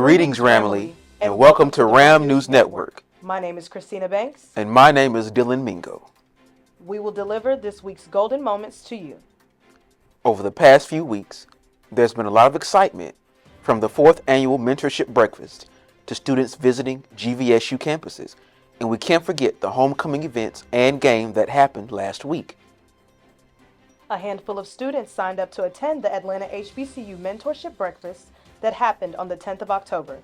Greetings, Ramily, and welcome to Ram News Network. My name is Christina Banks. And my name is Dylan Mingo. We will deliver this week's golden moments to you. Over the past few weeks, there's been a lot of excitement from the 4th annual mentorship breakfast to students visiting GVSU campuses, and we can't forget the homecoming events and game that happened last week. A handful of students signed up to attend the Atlanta HBCU mentorship breakfast that happened on the 10th of October.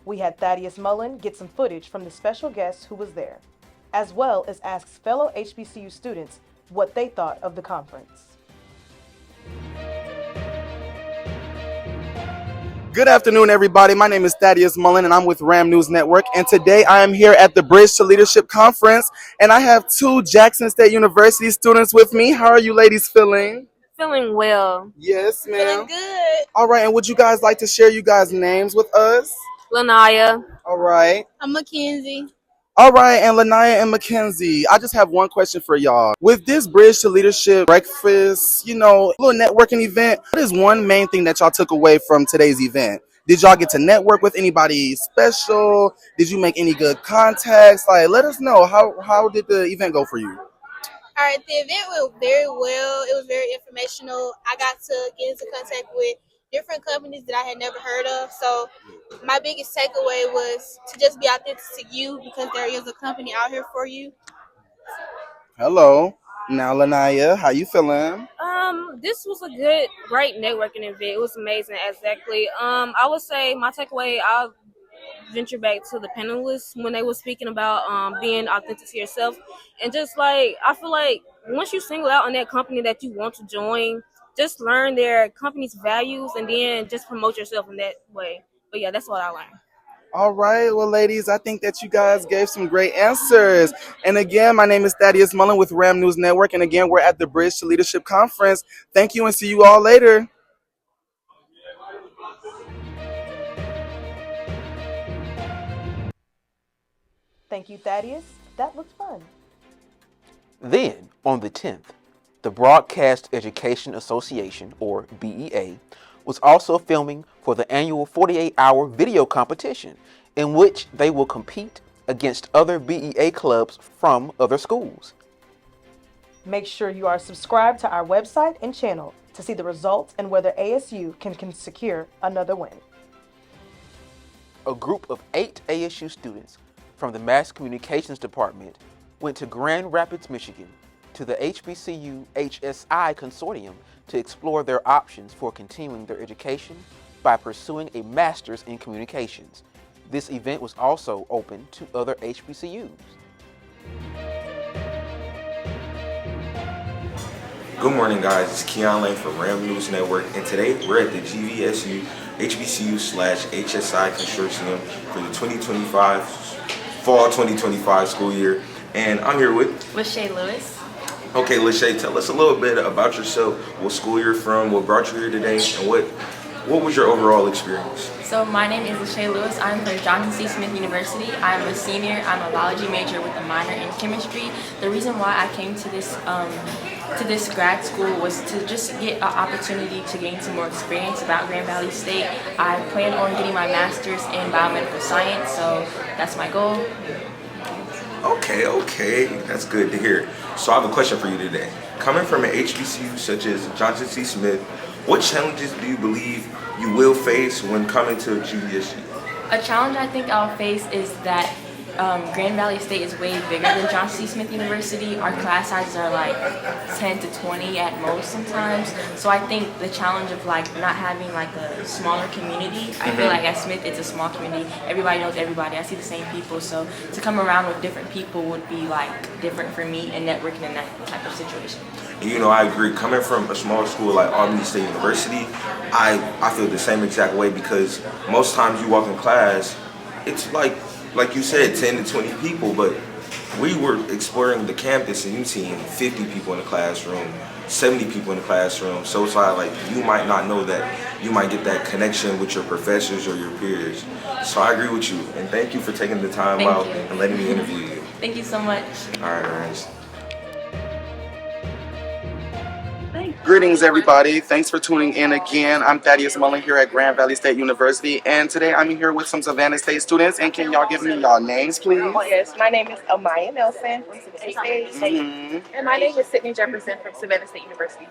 We had Thaddeus Mullen get some footage from the special guest who was there, as well as ask fellow HBCU students what they thought of the conference. Good afternoon, everybody. My name is Thaddeus Mullen, and I'm with Ram News Network. And today I am here at the Bridge to Leadership Conference, and I have two Jackson State University students with me. How are you ladies feeling? Feeling well. Yes, ma'am. Feeling good. All right, and would you guys like to share you guys' names with us? Lanaya. All right. I'm Mackenzie. All right, and Lanaya and Mackenzie, I just have one question for y'all. With this Bridge to Leadership breakfast, little networking event, what is one main thing that y'all took away from today's event? Did y'all get to network with anybody special? Did you make any good contacts? Let us know. How did the event go for you? All right, the event went very well. It was very informational. I got to get into contact with different companies that I had never heard of. So my biggest takeaway was to just be authentic to you, because there is a company out here for you. Hello. Now, Lanaya, how you feeling? This was a great networking event. It was amazing, exactly. I would say my takeaway, I'll venture back to the panelists when they were speaking about being authentic to yourself. And just I feel like once you single out on that company that you want to join, just learn their company's values and then just promote yourself in that way. But yeah, that's what I learned. All right. Well, ladies, I think that you guys gave some great answers. And again, my name is Thaddeus Mullen with Ram News Network. And again, we're at the Bridge to Leadership Conference. Thank you and see you all later. Thank you, Thaddeus. That looked fun. Then, on the 10th, the Broadcast Education Association, or BEA, was also filming for the annual 48-hour video competition, in which they will compete against other BEA clubs from other schools. Make sure you are subscribed to our website and channel to see the results and whether ASU can secure another win. A group of 8 ASU students from the Mass Communications Department went to Grand Rapids, Michigan, to the HBCU HSI Consortium to explore their options for continuing their education by pursuing a master's in communications. This event was also open to other HBCUs. Good morning, guys. It's Keon Lane from Ram News Network, and today we're at the GVSU HBCU/HSI Consortium for the 2025 Fall 2025 school year, and I'm here with Lachey Lewis. Okay, Lachey, tell us a little bit about yourself, what school you're from, what brought you here today, and what was your overall experience? So my name is Lachey Lewis. I'm from Johnson C. Smith University. I'm a senior. I'm a biology major with a minor in chemistry. The reason why I came to this grad school was to just get an opportunity to gain some more experience about Grand Valley State. I plan on getting my master's in biomedical science, so that's my goal. Okay, that's good to hear. So I have a question for you today. Coming from an HBCU such as Johnson C. Smith, what challenges do you believe you will face when coming to GVSU? A challenge I think I'll face is that Grand Valley State is way bigger than Johnson C. Smith University. Our class sizes are 10 to 20 at most sometimes. So I think the challenge of not having a smaller community, I feel like at Smith it's a small community. Everybody knows everybody. I see the same people. So to come around with different people would be different for me and networking in that type of situation. I agree. Coming from a small school like Albany State University, I feel the same exact way, because most times you walk in class, it's like you said, 10 to 20 people, but we were exploring the campus and you seeing 50 people in the classroom, 70 people in the classroom. So it's you might not know that you might get that connection with your professors or your peers. So I agree with you, and thank you for taking the time out and letting me interview you. Thank you so much. All right. Thank Greetings, everybody. Thanks for tuning in again. I'm Thaddeus Mullen here at Grand Valley State University, and today I'm here with some Savannah State students. And can y'all give me y'all names, please? Yes, my name is Amaya Nelson from Savannah State, and my name is Sydney Jefferson from Savannah State University.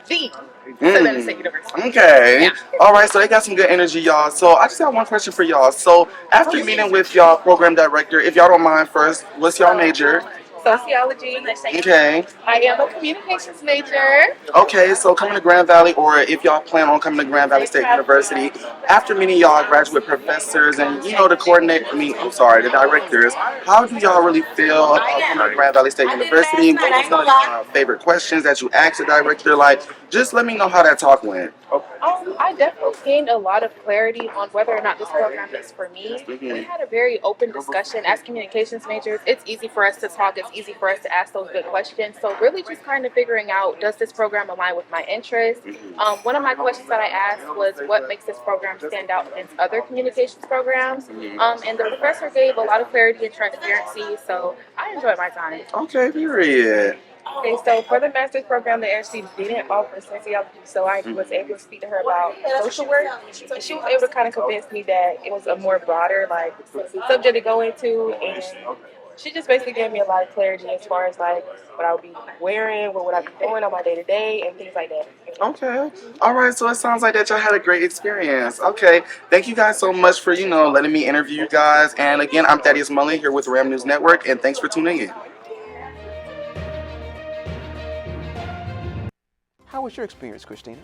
Savannah State University. Okay. Yeah. All right, so they got some good energy, y'all. So I just have one question for y'all. So after meeting with y'all program director, if y'all don't mind first, what's y'all major? Sociology. Okay. I am a communications major. Okay, so coming to Grand Valley, or if y'all plan on coming to Grand Valley State University, after meeting y'all graduate professors and, the the directors, how do y'all really feel about coming to Grand Valley State University? What was some of the favorite questions that you asked the director? Like, just let me know how that talk went. I definitely gained a lot of clarity on whether or not this program is for me. We had a very open discussion. As communications majors, it's easy for us to talk. It's easy for us to ask those good questions. So really just kind of figuring out, does this program align with my interests? One of my questions that I asked was, what makes this program stand out against other communications programs? And the professor gave a lot of clarity and transparency. So I enjoyed my time. Okay, period. Okay, so for the master's program, they actually didn't offer sociology, so I was able to speak to her about social work, and she was able to kind of convince me that it was a more broader, subject to go into, and she just basically gave me a lot of clarity as far as, what I would be wearing, what would I be doing on my day-to-day, and things like that. Okay. All right, so it sounds like that y'all had a great experience. Okay. Thank you guys so much for, letting me interview you guys. And again, I'm Thaddeus Mullen here with Ram News Network, and thanks for tuning in. How was your experience, Christina?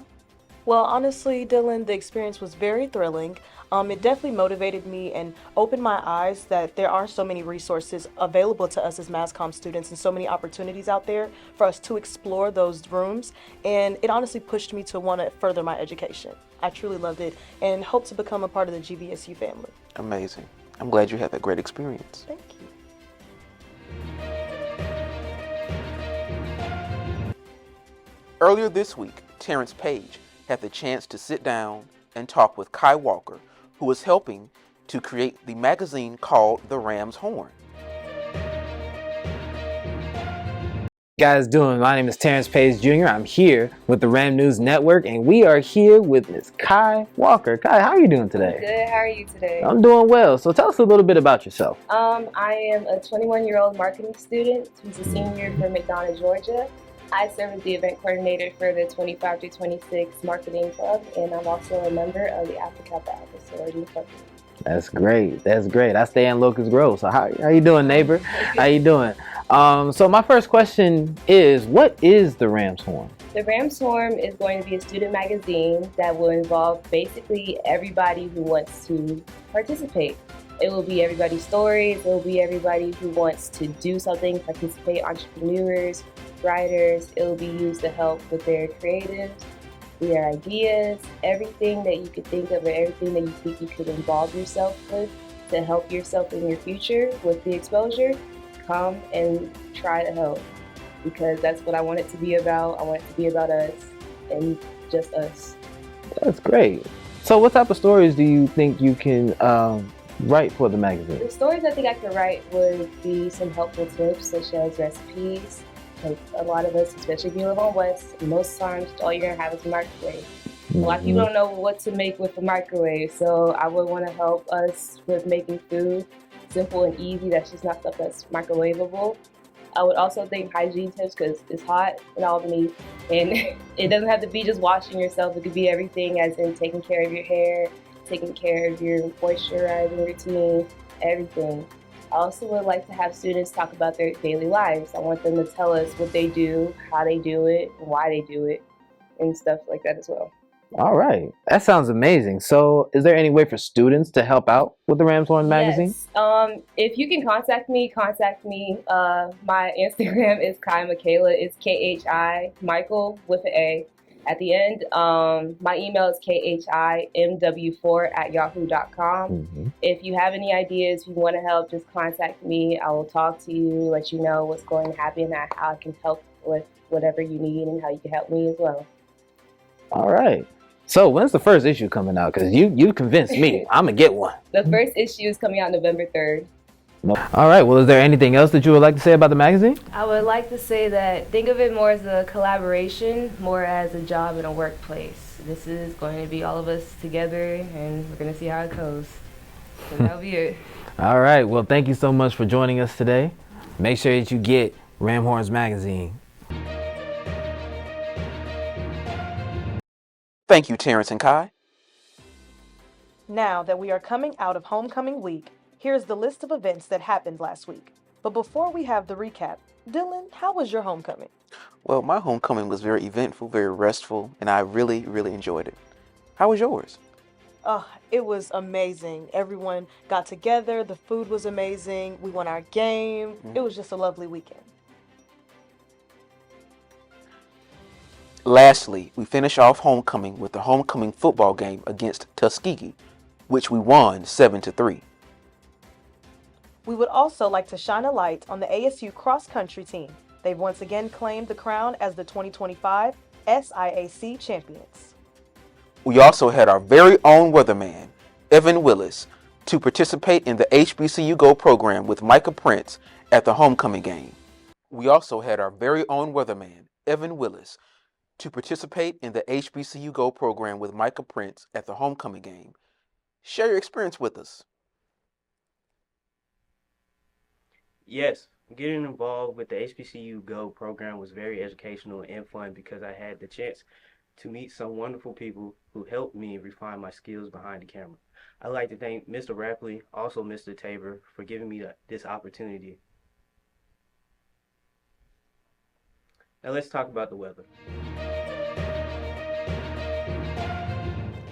Well, honestly, Dylan, the experience was very thrilling. It definitely motivated me and opened my eyes that there are so many resources available to us as Mass Comm students and so many opportunities out there for us to explore those rooms. And it honestly pushed me to want to further my education. I truly loved it and hope to become a part of the GVSU family. Amazing. I'm glad you had that great experience. Thank you. Earlier this week, Terrence Page had the chance to sit down and talk with Kai Walker, who was helping to create the magazine called The Ram's Horn. Guys doing? My name is Terrence Page Jr. I'm here with the Ram News Network, and we are here with Ms. Kai Walker. Kai, how are you doing today? Good. How are you today? I'm doing well. So tell us a little bit about yourself. I am a 21-year-old marketing student who's a senior from McDonough, Georgia. I serve as the event coordinator for the 25 to 26 marketing club, and I'm also a member of the Alpha Kappa Alpha sorority club. That's great. That's great. I stay in Locust Grove. So how you doing, neighbor? How you doing? So my first question is, what is the Ram's Horn? The Ram's Horn is going to be a student magazine that will involve basically everybody who wants to participate. It will be everybody's stories. It will be everybody who wants to do something, participate, entrepreneurs, writers. It will be used to help with their creatives, their ideas, everything that you could think of or everything that you think you could involve yourself with to help yourself in your future with the exposure. Come and try to help, because that's what I want it to be about. I want it to be about us and just us. That's great. So what type of stories do you think you can write for the magazine? The stories I think I could write would be some helpful tips, such as recipes. Like a lot of us, especially if you live on West, most times all you're gonna have is a microwave. A lot of people don't know what to make with a microwave, so I would want to help us with making food simple and easy. That's just not stuff that's microwavable. I would also think hygiene tips, because it's hot in Albany, and it doesn't have to be just washing yourself. It could be everything, as in taking care of your hair, taking care of your moisturizing routine, everything. I also would like to have students talk about their daily lives. I want them to tell us what they do, how they do it, why they do it, and stuff like that as well. All right. That sounds amazing. So is there any way for students to help out with the Ram's Horn magazine? Yes. If you can contact me. My Instagram is Kai Michaela. It's K-H-I, Michael with an A at the end. My email is khimw4@yahoo.com. If you have any ideas, if you want to help, just contact me. I will talk to you, let you know what's going to happen, and how I can help with whatever you need and how you can help me as well. All right. So when's the first issue coming out? Because you convinced me. I'm going to get one. The first issue is coming out November 3rd. All right. Well, is there anything else that you would like to say about the magazine? I would like to say that think of it more as a collaboration, more as a job in a workplace. This is going to be all of us together, and we're going to see how it goes. So that'll be it. All right. Well, thank you so much for joining us today. Make sure that you get Ram Horns magazine. Thank you, Terrence and Kai. Now that we are coming out of homecoming week, here's the list of events that happened last week. But before we have the recap, Dylan, how was your homecoming? Well, my homecoming was very eventful, very restful, and I really, really enjoyed it. How was yours? Oh, it was amazing. Everyone got together, the food was amazing, we won our game. It was just a lovely weekend. Lastly, we finish off homecoming with the homecoming football game against Tuskegee, which we won 7-3. We would also like to shine a light on the ASU cross-country team. They've once again claimed the crown as the 2025 SIAC champions. We also had our very own weatherman, Evan Willis, to participate in the HBCU Go program with Micah Prince at the homecoming game. We also had our very own weatherman, Evan Willis, to participate in the HBCU Go program with Micah Prince at the homecoming game. Share your experience with us. Yes, getting involved with the HBCU Go program was very educational and fun because I had the chance to meet some wonderful people who helped me refine my skills behind the camera. I'd like to thank Mr. Rapley, also Mr. Tabor, for giving me this opportunity. Now let's talk about the weather.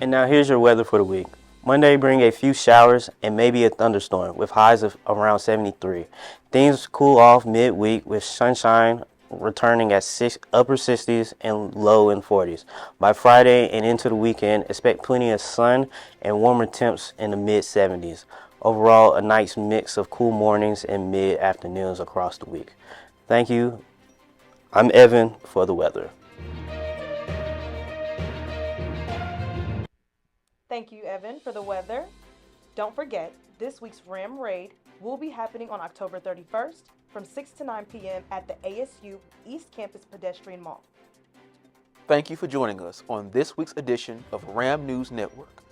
And now here's your weather for the week. Monday bring a few showers and maybe a thunderstorm with highs of around 73. Things cool off midweek with sunshine returning at upper 60s and low in 40s. By Friday and into the weekend, expect plenty of sun and warmer temps in the mid 70s. Overall, a nice mix of cool mornings and mid-afternoons across the week. Thank you. I'm Evan for the weather. Thank you, Evan, for the weather. Don't forget, this week's Ram Raid will be happening on October 31st from 6 to 9 p.m. at the ASU East Campus Pedestrian Mall. Thank you for joining us on this week's edition of Ram News Network.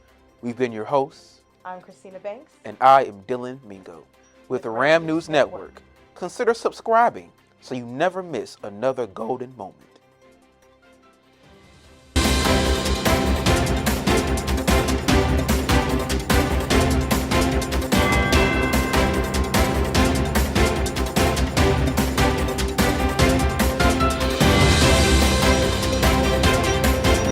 We've been your hosts. I'm Christina Banks. And I am Dylan Mingo. With the Ram News Network, consider subscribing so you never miss another golden moment.